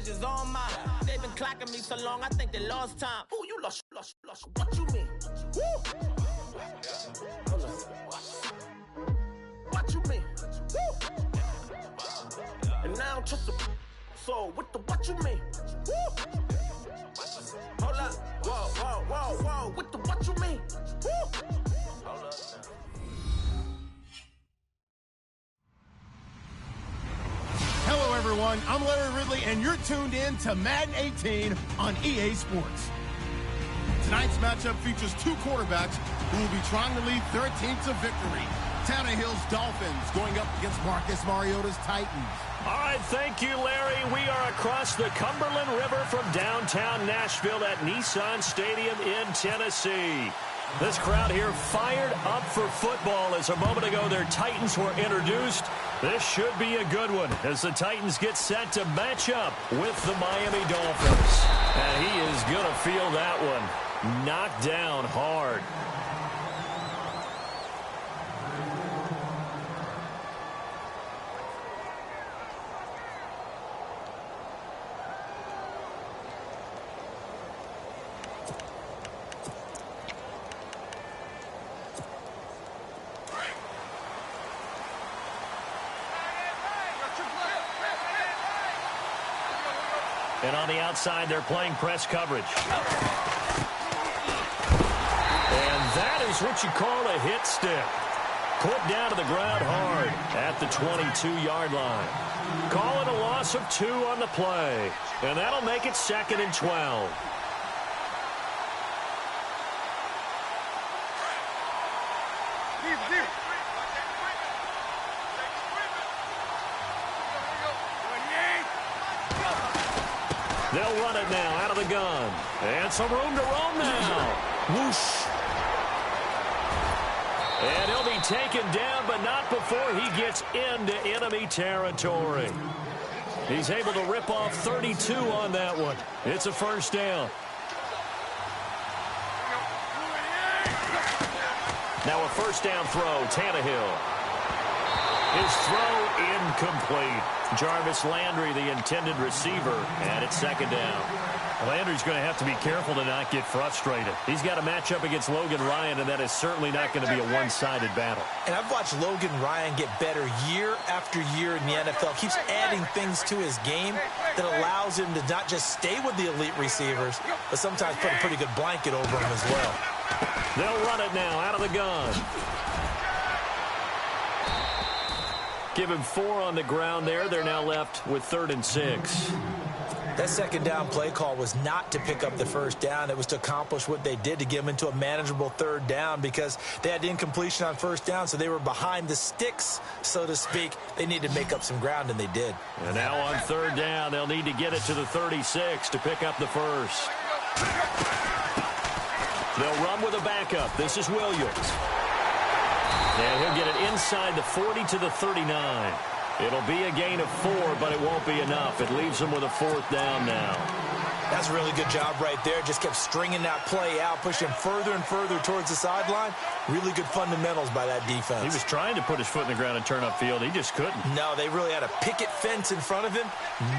advantage is all mine. They've been clocking me so long, I think they lost time. Ooh, you lost. What you mean? Woo! What you mean? Woo! And now I'm just a so with the what you mean? Woo! Hold up. Whoa. With the what you mean? Woo! Hold up. Hello, everyone. I'm Larry Ridley, and you're tuned in to Madden 18 on EA Sports. Tonight's matchup features two quarterbacks who will be trying to lead their team to victory. Tannehill's Dolphins going up against Marcus Mariota's Titans. All right, thank you, Larry. We are across the Cumberland River from downtown Nashville at Nissan Stadium in Tennessee. This crowd here fired up for football as a moment ago their Titans were introduced. This should be a good one as the Titans get set to match up with the Miami Dolphins. And he is going to feel that one knocked down hard. And on the outside, they're playing press coverage. And that is what you call a hit stick. Put down to the ground hard at the 22-yard line. Call it a loss of 2 on the play. And that'll make it 2nd and 12. They'll run it now out of the gun. And some room to roam now. Whoosh. And he'll be taken down, but not before he gets into enemy territory. He's able to rip off 32 on that one. It's a first down. Now a first down throw, Tannehill. His throw incomplete. Jarvis Landry, the intended receiver, and it's 2nd down. Landry's going to have to be careful to not get frustrated. He's got a matchup against Logan Ryan, and that is certainly not going to be a one-sided battle. And I've watched Logan Ryan get better year after year in the NFL. Keeps adding things to his game that allows him to not just stay with the elite receivers, but sometimes put a pretty good blanket over him as well. They'll run it now out of the gun. Give him 4 on the ground there. They're now left with 3rd and 6. That 2nd down play call was not to pick up the first down. It was to accomplish what they did, to get them into a manageable 3rd down, because they had incompletion on first down, so they were behind the sticks, so to speak. They needed to make up some ground, and they did. And now on 3rd down, they'll need to get it to the 36 to pick up the first. They'll run with a backup. This is Williams. And he'll get it inside the 40 to the 39. It'll be a gain of 4, but it won't be enough. It leaves them with a 4th down now. That's a really good job right there. Just kept stringing that play out, pushing further and further towards the sideline. Really good fundamentals by that defense. He was trying to put his foot in the ground and turn upfield. He just couldn't. No, they really had a picket fence in front of him.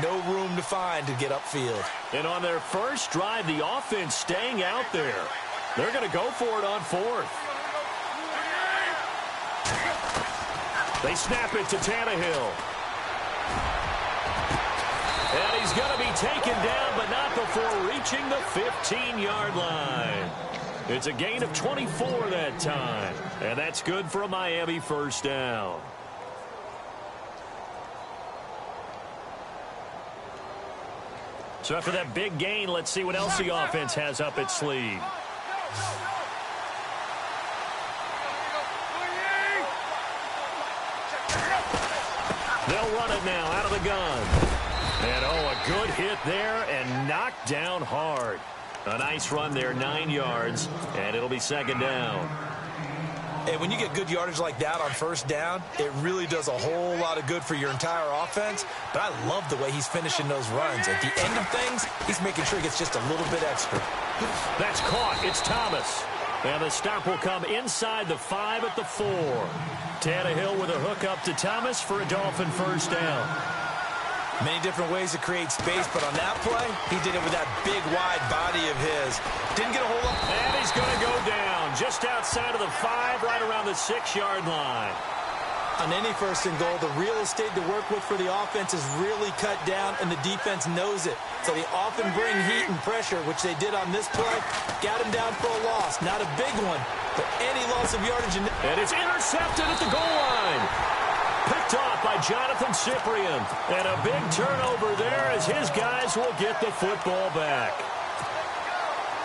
No room to find to get upfield. And on their first drive, the offense staying out there. They're going to go for it on 4th. They snap it to Tannehill. And he's going to be taken down, but not before reaching the 15-yard line. It's a gain of 24 that time. And that's good for a Miami first down. So after that big gain, let's see what else the offense has up its sleeve. They'll run it now out of the gun. And, a good hit there and knocked down hard. A nice run there, 9 yards, and it'll be 2nd down. And when you get good yardage like that on first down, it really does a whole lot of good for your entire offense. But I love the way he's finishing those runs. At the end of things, he's making sure he gets just a little bit extra. That's caught. It's Thomas. And the stop will come inside the 5 at the 4. Tannehill with a hook up to Thomas for a Dolphin first down. Many different ways to create space, but on that play, he did it with that big, wide body of his. Didn't get a whole lot. And he's going to go down just outside of the 5, right around the 6-yard line. On any first and goal, the real estate to work with for the offense is really cut down, and the defense knows it. So they often bring heat and pressure, which they did on this play. Got him down for a loss. Not a big one, but any loss of yardage. And it's intercepted at the goal line. Picked off by Jonathan Cyprien. And a big turnover there as his guys will get the football back.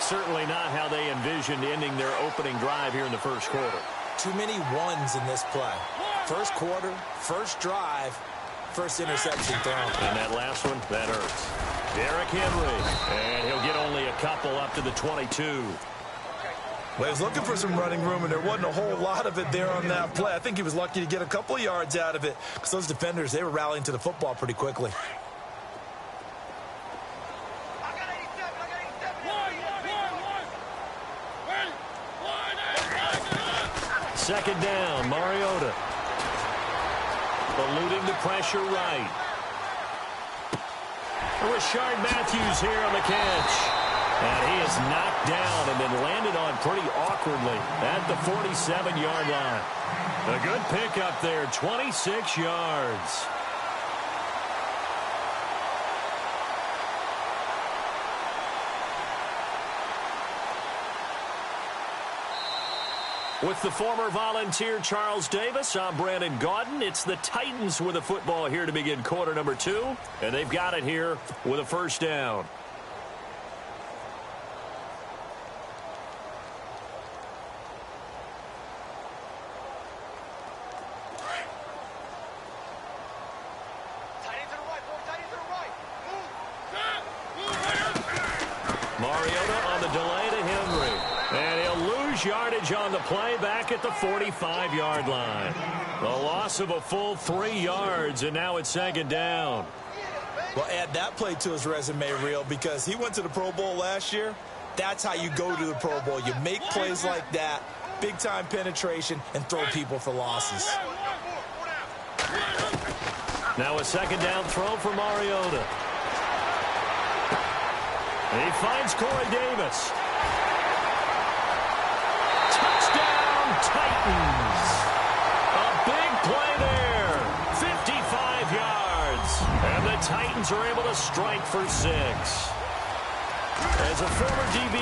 Certainly not how they envisioned ending their opening drive here in the first quarter. Too many ones in this play. First quarter, first drive, first interception thrown. And that last one, that hurts. Derrick Henry. And he'll get only a couple up to the 22. Well, he was looking for some running room, and there wasn't a whole lot of it there on that play. I think he was lucky to get a couple of yards out of it because those defenders, they were rallying to the football pretty quickly. Second down, Mariota. Eluding the pressure right. Rashard Matthews here on the catch. And he is knocked down and then landed on pretty awkwardly at the 47-yard line. A good pickup there, 26 yards. With the former Volunteer Charles Davis, I'm Brandon Gaudin. It's the Titans with the football here to begin quarter number 2. And they've got it here with a first down. Mariota on the delay to Henry. And he'll lose yardage on the play back at the 45-yard line. The loss of a full 3 yards, and now it's second down. Well, add that play to his resume reel because he went to the Pro Bowl last year. That's how you go to the Pro Bowl. You make plays like that, big-time penetration, and throw people for losses. Now a second down throw for Mariota. He finds Corey Davis. Touchdown, Titans. A big play there. 55 yards. And the Titans are able to strike for 6. As a former DB,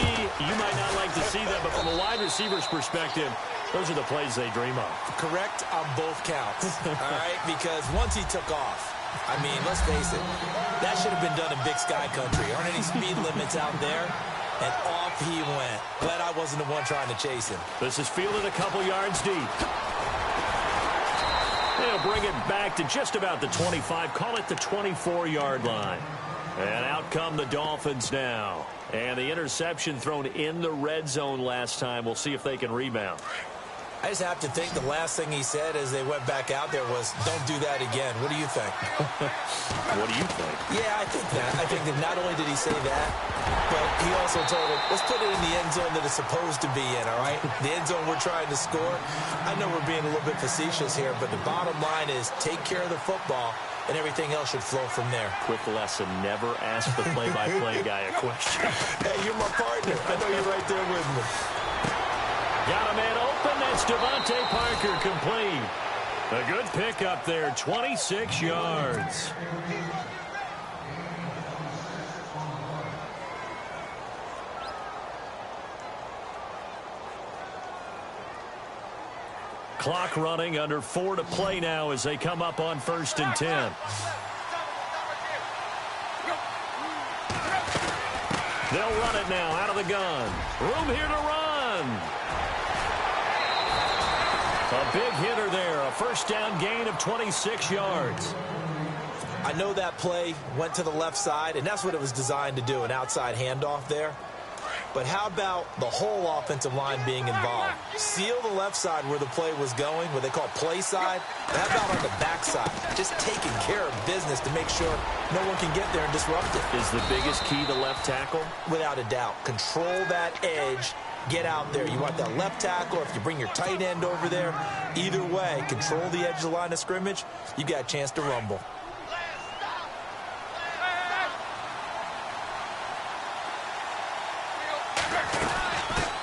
you might not like to see that, but from a wide receiver's perspective, those are the plays they dream of. Correct on both counts, all right? Because once he took off, I mean, let's face it, that should have been done in Big Sky Country. Aren't any speed limits out there? And off he went. Glad I wasn't the one trying to chase him. This is fielded a couple yards deep. They'll bring it back to just about the 25. Call it the 24-yard line. And out come the Dolphins now. And the interception thrown in the red zone last time. We'll see if they can rebound. I just have to think the last thing he said as they went back out there was, don't do that again. What do you think? What do you think? Yeah, I think that. I think that not only did he say that, but he also told him, let's put it in the end zone that it's supposed to be in, all right? The end zone we're trying to score. I know we're being a little bit facetious here, but the bottom line is take care of the football, and everything else should flow from there. Quick lesson, never ask the play-by-play guy a question. Hey, you're my partner. I know you're right there with me. Got a man open. That's Devontae Parker complete. A good pickup there, 26 yards. Clock running, under 4 to play now as they come up on 1st and 10. They'll run it now out of the gun. Room here to run. A big hitter there, a first down gain of 26 yards. I know that play went to the left side, and that's what it was designed to do, an outside handoff there. But how about the whole offensive line being involved? Seal the left side where the play was going, what they call play side. How about on the back side? Just taking care of business to make sure no one can get there and disrupt it. Is the biggest key the left tackle? Without a doubt. Control that edge. Get out there. You want that left tackle, if you bring your tight end over there, either way, control the edge of the line of scrimmage, you got a chance to rumble.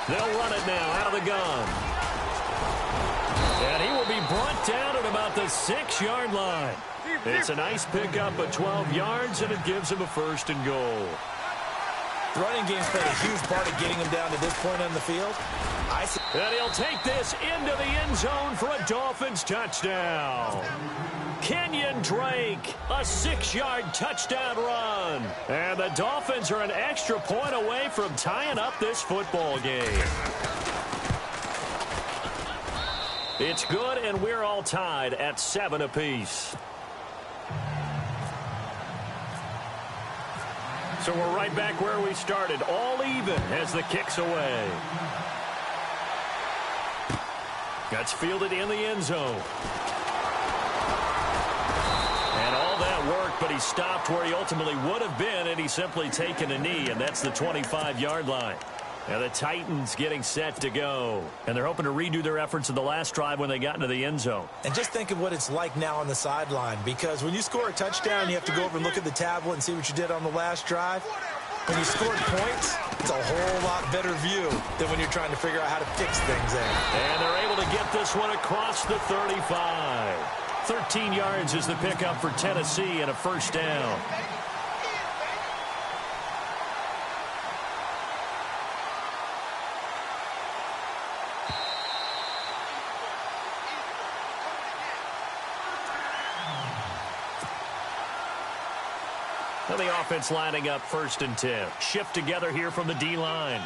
They'll run it now out of the gun. And he will be brought down at about the 6-yard line. It's a nice pickup of 12 yards, and it gives him a 1st and goal. The running game's played a huge part of getting him down to this point on the field. And he'll take this into the end zone for a Dolphins touchdown. Kenyon Drake, a 6-yard touchdown run. And the Dolphins are an extra point away from tying up this football game. It's good, and we're all tied at 7 apiece. So we're right back where we started, all even as the kick's away. That's fielded in the end zone. And all that worked, but he stopped where he ultimately would have been, and he's simply taken a knee, and that's the 25-yard line. And the Titans getting set to go. And they're hoping to redo their efforts in the last drive when they got into the end zone. And just think of what it's like now on the sideline, because when you score a touchdown, you have to go over and look at the tablet and see what you did on the last drive. When you scored points, it's a whole lot better view than when you're trying to figure out how to fix things in. And they're able to get this one across the 35. 13 yards is the pickup for Tennessee and a 1st down. And the offense lining up 1st and 10. Shift together here from the D-line.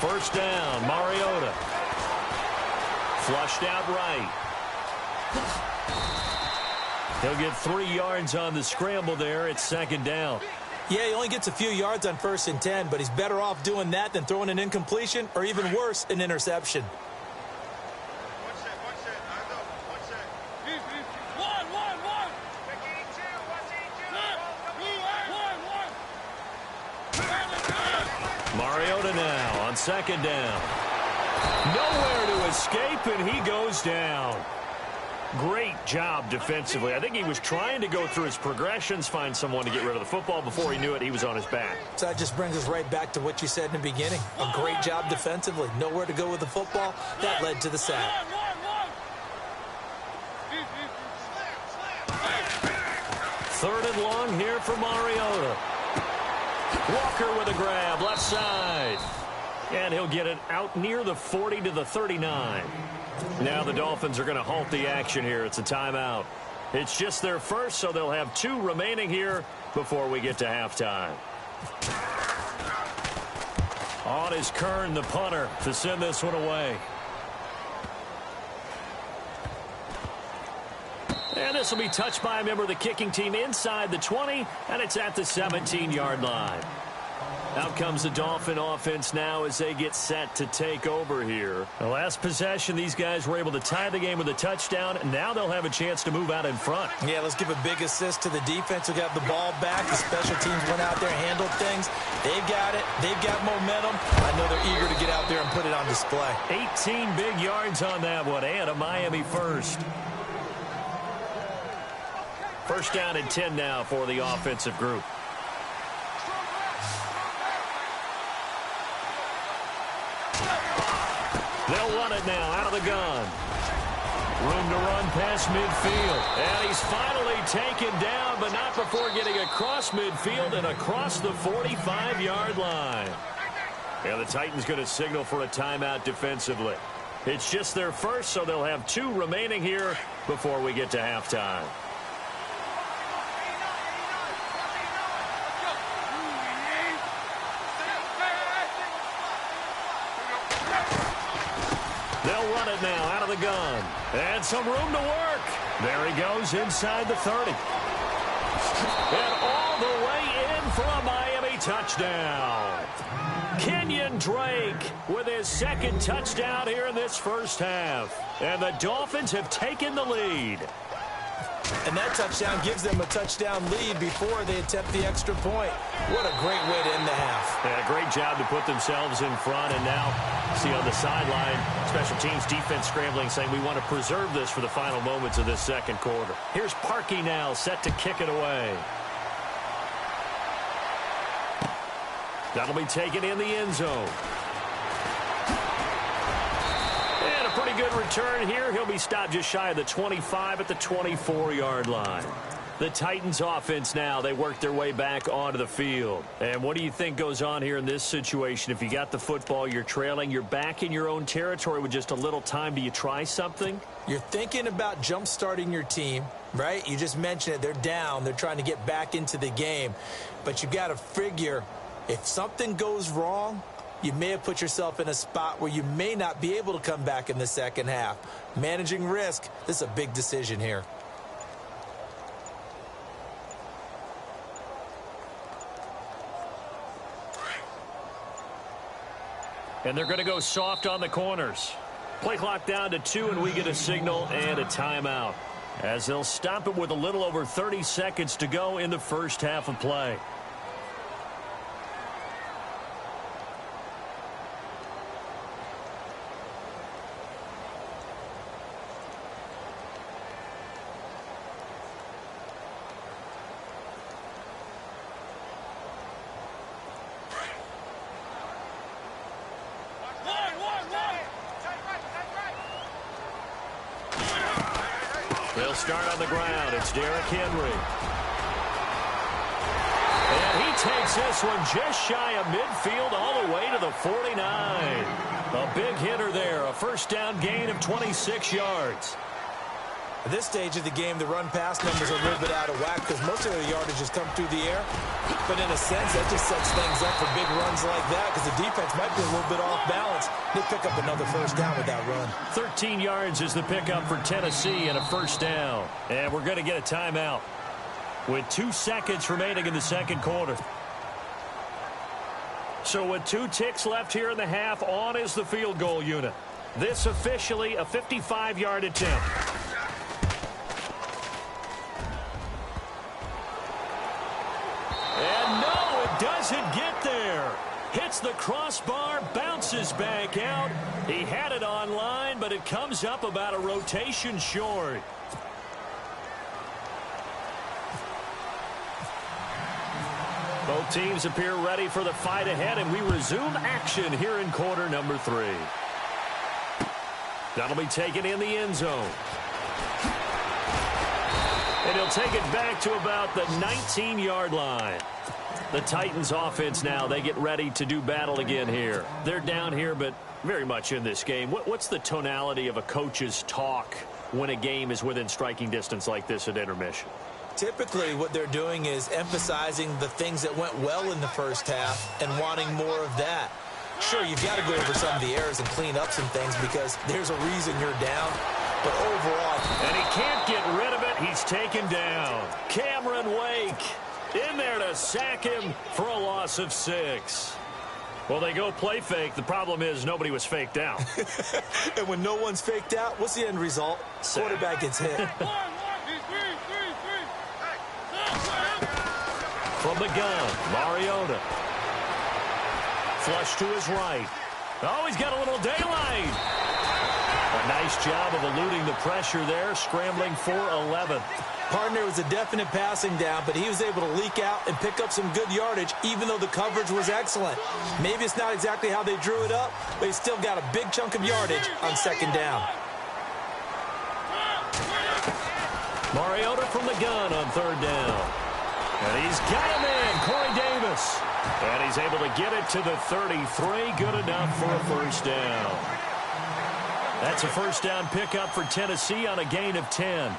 First down, Mariota. Flushed out right. He'll get 3 yards on the scramble there. It's 2nd down. Yeah, he only gets a few yards on 1st and 10, but he's better off doing that than throwing an incompletion or even worse, an interception. Mariota now on 2nd down. Nowhere to escape, and he goes down. Great job defensively. I think he was trying to go through his progressions, find someone to get rid of the football. Before he knew it, he was on his back. So that just brings us right back to what you said in the beginning. A great job defensively. Nowhere to go with the football. That led to the sack. Third and long here for Mariota. Walker with a grab, left side. And he'll get it out near the 40 to the 39. Now the Dolphins are going to halt the action here. It's a timeout. It's just their first, so they'll have 2 remaining here before we get to halftime. On is Kern, the punter, to send this one away. And this will be touched by a member of the kicking team inside the 20, and it's at the 17-yard line. Out comes the Dolphin offense now as they get set to take over here. The last possession, these guys were able to tie the game with a touchdown, and now they'll have a chance to move out in front. Yeah, let's give a big assist to the defense who got the ball back. The special teams went out there and handled things. They've got it. They've got momentum. I know they're eager to get out there and put it on display. 18 big yards on that one, and a Miami first. First down and 10 now for the offensive group. They'll run it now out of the gun. Room to run past midfield. And he's finally taken down, but not before getting across midfield and across the 45-yard line. And the Titans going to signal for a timeout defensively. It's just their first, so they'll have 2 remaining here before we get to halftime. They'll run it now out of the gun. And some room to work. There he goes inside the 30. And all the way in for a Miami touchdown. Kenyon Drake with his 2nd touchdown here in this first half. And the Dolphins have taken the lead. And that touchdown gives them a touchdown lead before they attempt the extra point. What a great way to end the half. Yeah, great job to put themselves in front. And now, see on the sideline, special teams defense scrambling, saying we want to preserve this for the final moments of this 2nd quarter. Here's Parkey now, set to kick it away. That'll be taken in the end zone. And a pretty good return here. He'll be stopped just shy of the 25 at the 24-yard line. The Titans offense now, they work their way back onto the field. And what do you think goes on here in this situation? If you got the football, you're trailing, you're back in your own territory with just a little time. Do you try something? You're thinking about jump-starting your team, right? You just mentioned it. They're down. They're trying to get back into the game. But you got to figure if something goes wrong, you may have put yourself in a spot where you may not be able to come back in the second half. Managing risk, this is a big decision here. And they're going to go soft on the corners. Play clock down to 2, and we get a signal and a timeout, as they'll stop it with a little over 30 seconds to go in the first half of play. They'll start on the ground. It's Derrick Henry. And he takes this one just shy of midfield all the way to the 49. A big hitter there. A first down gain of 26 yards. At this stage of the game, the run-pass numbers are a little bit out of whack because most of the yardage has come through the air. But in a sense, that just sets things up for big runs like that because the defense might be a little bit off balance. They pick up another first down with that run. 13 yards is the pickup for Tennessee and a first down. And we're going to get a timeout with 2 seconds remaining in the second quarter. So with 2 ticks left here in the half, on is the field goal unit. This officially a 55-yard attempt. And no, it doesn't get there. Hits the crossbar, bounces back out. He had it online, but it comes up about a rotation short. Both teams appear ready for the fight ahead, and we resume action here in quarter number 3. That'll be taken in the end zone. And he'll take it back to about the 19-yard line. The Titans offense now, they get ready to do battle again here. They're down here, but very much in this game. What's the tonality of a coach's talk when a game is within striking distance like this at intermission? Typically, what they're doing is emphasizing the things that went well in the first half and wanting more of that. Sure, you've got to go over some of the errors and clean up some things because there's a reason you're down. But overall... And he can't get rid of it. He's taken down. Cameron Wake in there to sack him for a loss of 6. Well, they go play fake. The problem is nobody was faked out. And when no one's faked out, what's the end result? Quarterback gets hit. From the gun, Mariota. Flush to his right. Oh, he's got a little daylight. A nice job of eluding the pressure there, scrambling for 11. Partner was a definite passing down, but he was able to leak out and pick up some good yardage, even though the coverage was excellent. Maybe it's not exactly how they drew it up, but he still got a big chunk of yardage on second down. Mariota from the gun on third down. And he's got him in, Corey Davis. And he's able to get it to the 33. Good enough for a first down. That's a first down pickup for Tennessee on a gain of 10.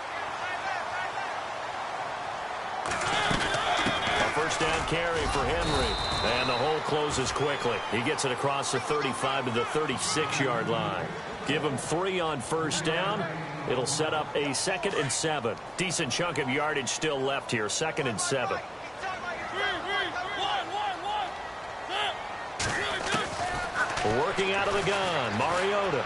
A first down carry for Henry. And the hole closes quickly. He gets it across the 35 to the 36-yard line. Give him 3 on first down. It'll set up a 2nd and 7. Decent chunk of yardage still left here. 2nd and 7. Working out of the gun. Mariota.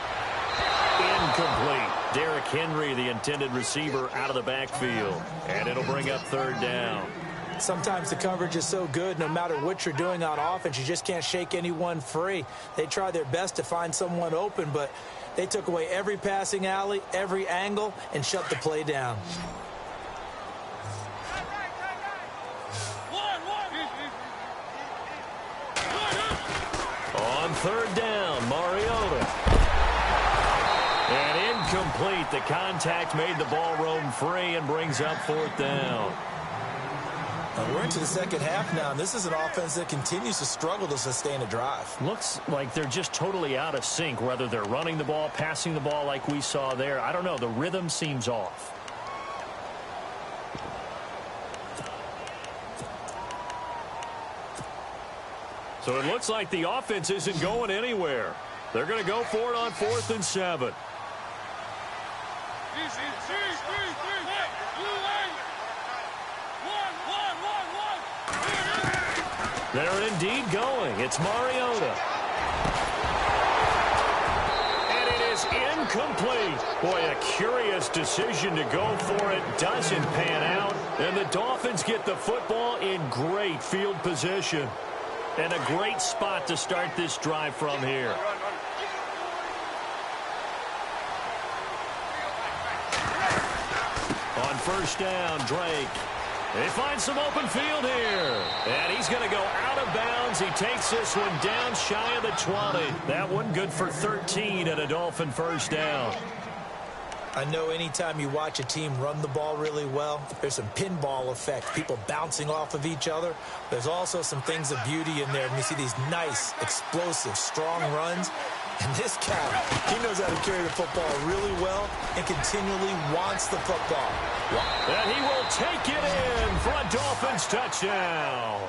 Incomplete. Derrick Henry, the intended receiver, out of the backfield. And it'll bring up third down. Sometimes the coverage is so good, no matter what you're doing on offense, you just can't shake anyone free. They try their best to find someone open, but they took away every passing alley, every angle, and shut the play down. on third down, Mariota. And incomplete. The contact made the ball roam free and brings up fourth down. We're into the second half now, and this is an offense that continues to struggle to sustain a drive. Looks like they're just totally out of sync, whether they're running the ball, passing the ball like we saw there. I don't know. The rhythm seems off. So it looks like the offense isn't going anywhere. They're going to go for it on 4th and 7. They're indeed going. It's Mariota. And it is incomplete. Boy, a curious decision to go for it. Doesn't pan out. And the Dolphins get the football in great field position. And a great spot to start this drive from here. On first down, Drake. They find some open field here. And he's going to go out of bounds. He takes this one down shy of the 20. That one good for 13 at a Dolphin first down. I know anytime you watch a team run the ball really well, there's some pinball effect, people bouncing off of each other. There's also some things of beauty in there. And you see these nice, explosive, strong runs. And this guy, he knows how to carry the football really well and continually wants the football. And he will take it in for a Dolphins touchdown.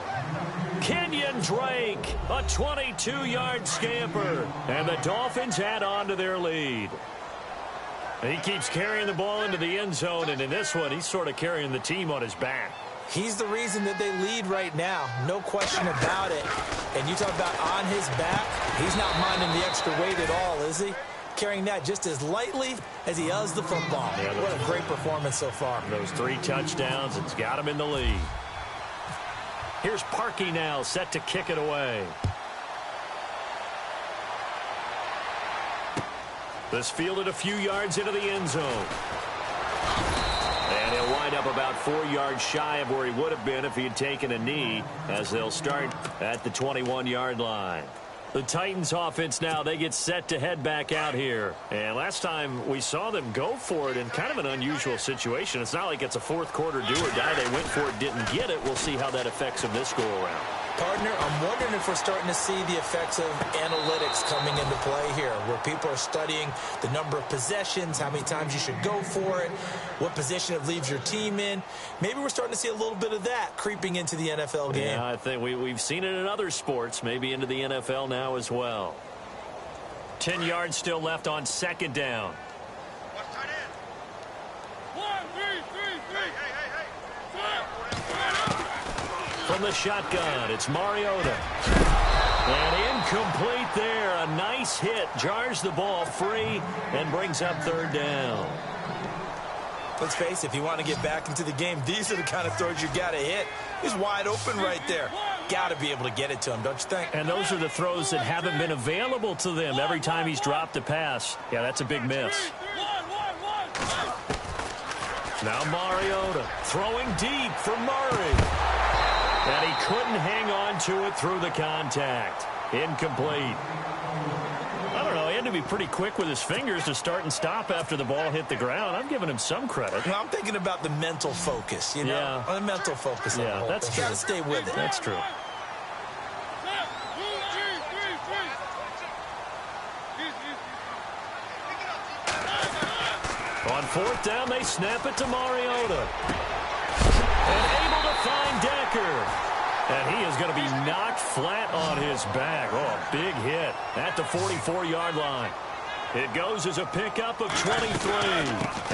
Kenyon Drake, a 22-yard scamper. And the Dolphins add on to their lead. He keeps carrying the ball into the end zone, and in this one, he's sort of carrying the team on his back. He's the reason that they lead right now, no question about it. And you talk about on his back, he's not minding the extra weight at all, is he? Carrying that just as lightly as he does the football. Yeah, what a great performance so far. Those 3 touchdowns, it's got him in the lead. Here's Parkey now, set to kick it away. This fielded a few yards into the end zone. And he'll wind up about 4 yards shy of where he would have been if he had taken a knee, as they'll start at the 21-yard line. The Titans offense now, they get set to head back out here. And last time we saw them go for it in kind of an unusual situation. It's not like it's a fourth quarter do or die. They went for it, didn't get it. We'll see how that affects them this go around. Partner, I'm wondering if we're starting to see the effects of analytics coming into play here, where people are studying the number of possessions, how many times you should go for it, what position it leaves your team in. Maybe we're starting to see a little bit of that creeping into the NFL game. Yeah, I think we've seen it in other sports, maybe into the NFL now as well. 10 yards still left on second down. From the shotgun, it's Mariota. And incomplete there. A nice hit. Jars the ball free and brings up third down. Let's face it, if you want to get back into the game, these are the kind of throws you got to hit. He's wide open right there. Got to be able to get it to him, don't you think? And those are the throws that haven't been available to them every time he's dropped a pass. Yeah, that's a big miss. Now Mariota throwing deep for Murray. And he couldn't hang on to it through the contact. Incomplete. I don't know. He had to be pretty quick with his fingers to start and stop after the ball hit the ground. I'm giving him some credit. Well, I'm thinking about the mental focus, you know? Yeah. The mental focus. Yeah, that's true. Got to stay with it. That's true. On fourth down, they snap it to Mariota. And able to find Decker. And he is going to be knocked flat on his back. Oh, big hit at the 44-yard line. It goes as a pickup of 23.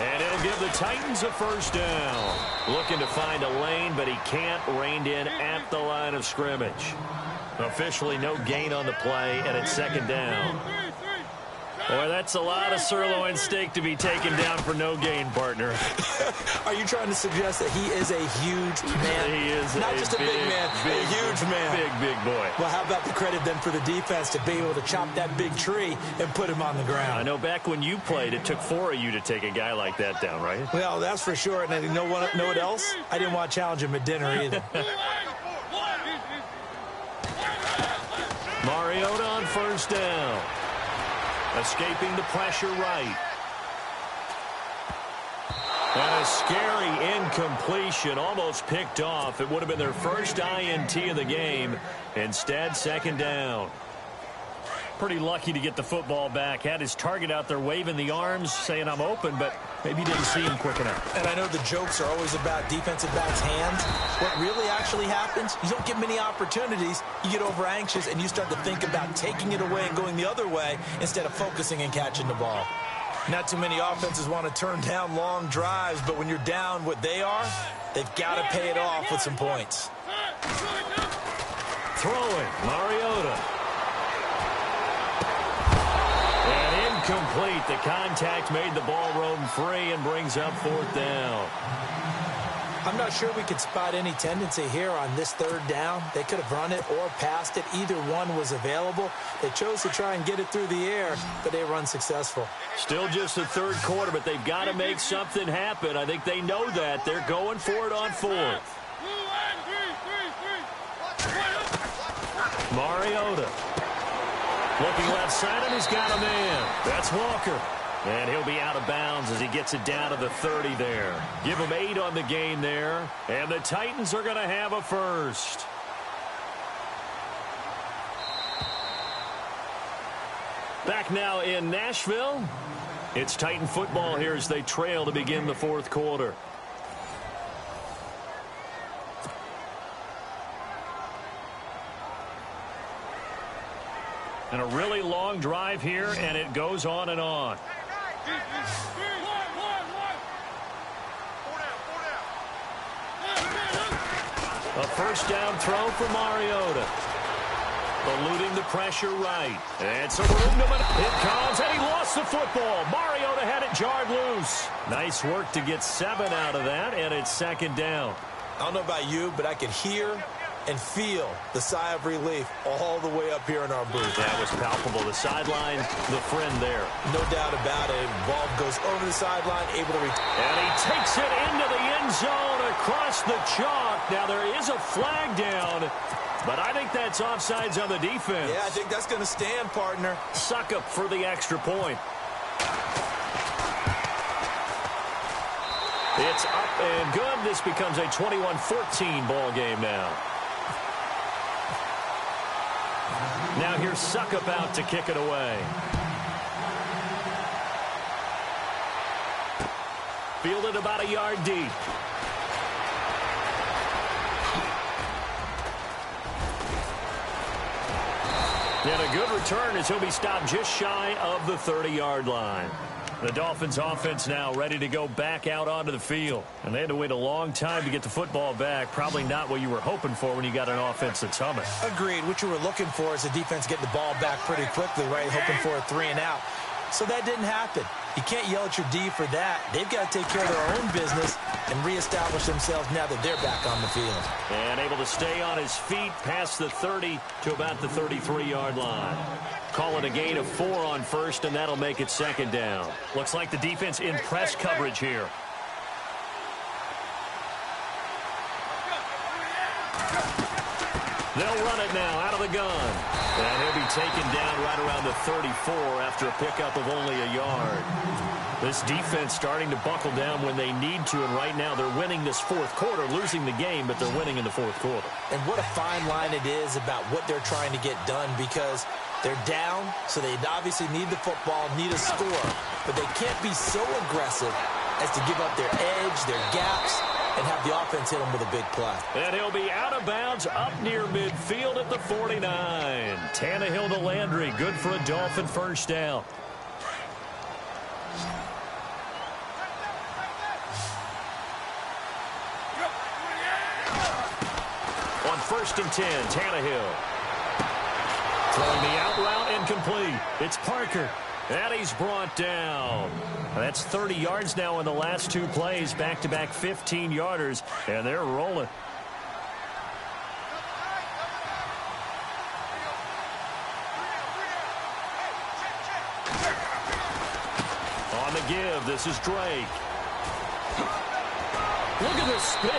And it'll give the Titans a first down. Looking to find a lane, but he can't. Reined in at the line of scrimmage. Officially no gain on the play, and it's second down. Boy, that's a lot of sirloin steak to be taken down for no gain, partner. Are you trying to suggest that he is a huge man? He is not just a big man, a huge man. Big boy. Well, how about the credit then for the defense to be able to chop that big tree and put him on the ground? I know back when you played, it took 4 of you to take a guy like that down, right? Well, that's for sure. And you know what else? I didn't want to challenge him at dinner either. Mariota Mariota on first down. Escaping the pressure right. And a scary incompletion, almost picked off. It would have been their first INT of the game. Instead, second down. Pretty lucky to get the football back. Had his target out there waving the arms, saying I'm open, but maybe didn't see him quick enough. And I know the jokes are always about defensive backs' hands. What really actually happens, you don't get many opportunities. You get over anxious, and you start to think about taking it away and going the other way instead of focusing and catching the ball. Not too many offenses want to turn down long drives, but when you're down what they are, they've got to pay it off with some points. Throwing, Mariota. And incomplete. The contact made the ball roam free and brings up fourth down. I'm not sure we could spot any tendency here on this third down. They could have run it or passed it. Either one was available. They chose to try and get it through the air, but they were unsuccessful. Still just the third quarter, but they've got to make something happen. I think they know that. They're going for it on fourth. Mariota. Looking left side, and he's got a man. That's Walker. And he'll be out of bounds as he gets it down to the 30 there. Give him 8 on the game there. And the Titans are going to have a first. Back now in Nashville. It's Titan football here as they trail to begin the fourth quarter. And a really long drive here, and it goes on and on. A first down throw for Mariota. Eluding the pressure right. And some room to it comes, and he lost the football. Mariota had it jarred loose. Nice work to get 7 out of that, and it's second down. I don't know about you, but I could hear and feel the sigh of relief all the way up here in our booth. That was palpable. The sideline, the friend there. No doubt about it. Ball goes over the sideline, able to return. And he takes it into the end zone across the chalk. Now there is a flag down, but I think that's offsides on the defense. Yeah, I think that's going to stand, partner. Suck up for the extra point. It's up and good. This becomes a 21-14 ball game now. Now here's Suckup out to kick it away. Fielded about a yard deep. And a good return as he'll be stopped just shy of the 30-yard line. The Dolphins offense now ready to go back out onto the field. And they had to wait a long time to get the football back. Probably not what you were hoping for when you got an offense that's humming. Agreed. What you were looking for is the defense getting the ball back pretty quickly, right? Hoping for a 3 and out. So that didn't happen. You can't yell at your D for that. They've got to take care of their own business and reestablish themselves now that they're back on the field. And able to stay on his feet past the 30 to about the 33-yard line. Call it a gain of 4 on first, and that'll make it second down. Looks like the defense in press coverage here. They'll run it now out of the gun. And he'll be taken down right around the 34 after a pickup of only a yard. This defense starting to buckle down when they need to, and right now they're winning this fourth quarter, losing the game, but they're winning in the fourth quarter. And what a fine line it is about what they're trying to get done, because they're down, so they obviously need the football, need a score, but they can't be so aggressive as to give up their edge, their gaps, and have the offense hit them with a big play. And he'll be out of bounds up near midfield at the 49. Tannehill to Landry, good for a Dolphin first down. On 1st and 10, Tannehill. Throwing the out route incomplete. It's Parker. And he's brought down. That's 30 yards now in the last 2 plays. Back-to-back 15-yarders. And they're rolling. On the give, this is Drake. Look at the spin.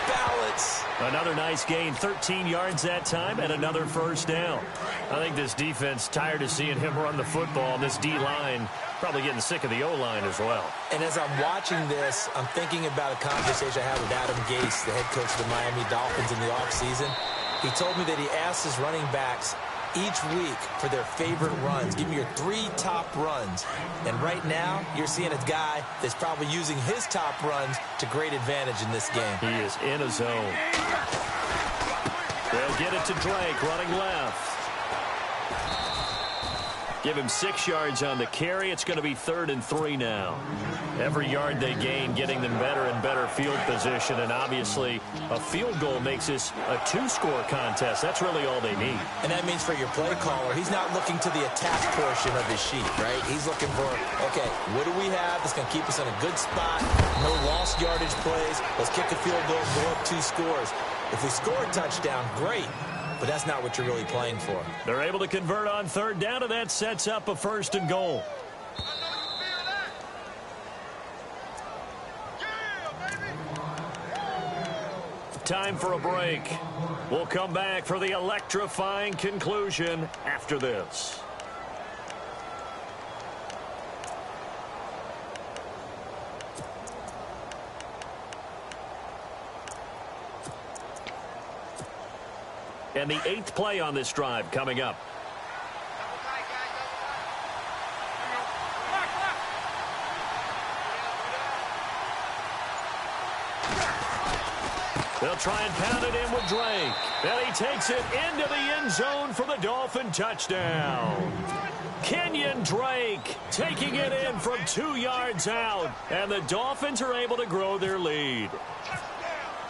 Balance. Another nice gain, 13 yards that time, and another first down. I think this defense tired of seeing him run the football, and this D-line probably getting sick of the O-line as well. And as I'm watching this, I'm thinking about a conversation I had with Adam Gase, the head coach of the Miami Dolphins in the offseason. He told me that he asked his running backs each week for their favorite runs. Give me your 3 top runs. And right now, you're seeing a guy that's probably using his top runs to great advantage in this game. He is in a zone. They'll get it to Drake, running left. Give him 6 yards on the carry. It's going to be 3rd and 3 now. Every yard they gain, getting them better and better field position. And obviously, a field goal makes this a 2-score contest. That's really all they need. And that means for your play caller, he's not looking to the attack portion of his sheet, right? He's looking for, okay, what do we have that's going to keep us in a good spot? No lost yardage plays. Let's kick a field goal and go up 2 scores. If we score a touchdown, great. But that's not what you're really playing for. They're able to convert on 3rd down, and that sets up a 1st and goal. Time for a break. We'll come back for the electrifying conclusion after this. And the 8th play on this drive coming up. They'll try and pound it in with Drake. And he takes it into the end zone for the Dolphin touchdown. Kenyon Drake taking it in from 2 yards out. And the Dolphins are able to grow their lead.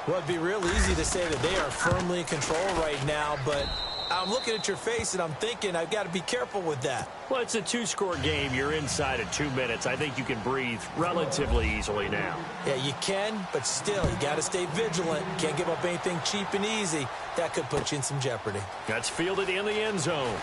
Well, it'd be real easy to say that they are firmly in control right now, but I'm looking at your face and I'm thinking I've got to be careful with that. Well, it's a 2-score game. You're inside of 2 minutes. I think you can breathe relatively easily now. Yeah, you can, but still, you got to stay vigilant. Can't give up anything cheap and easy. That could put you in some jeopardy. That's fielded in the end zone.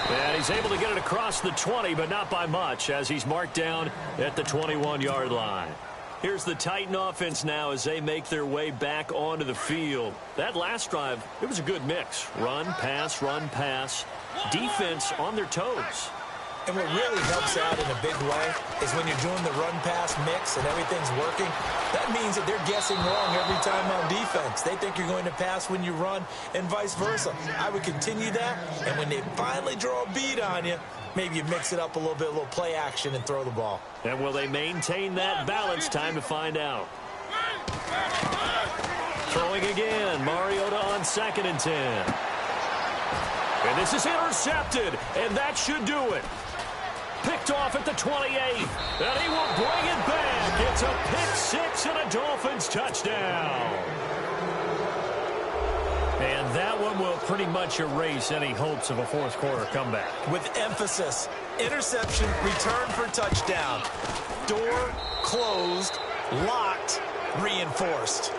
And he's able to get it across the 20, but not by much, as he's marked down at the 21-yard line. Here's the Titan offense now as they make their way back onto the field. That last drive, it was a good mix. Run, pass, defense on their toes. And what really helps out in a big way is when you're doing the run-pass mix and everything's working, that means that they're guessing wrong every time on defense. They think you're going to pass when you run and vice versa. I would continue that, and when they finally draw a beat on you, maybe you mix it up a little bit, a little play action, and throw the ball. And will they maintain that balance? Time to find out. Throwing again. Mariota on 2nd and 10. And this is intercepted, and that should do it. Picked off at the 28, and he will bring it back. It's a pick-6 and a Dolphins touchdown. And that one will pretty much erase any hopes of a 4th-quarter comeback. With emphasis, interception, return for touchdown. Door closed, locked, reinforced.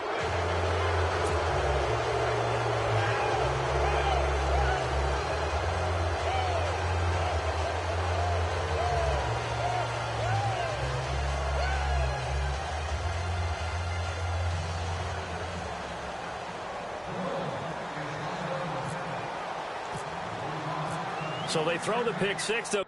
So they throw the pick-6.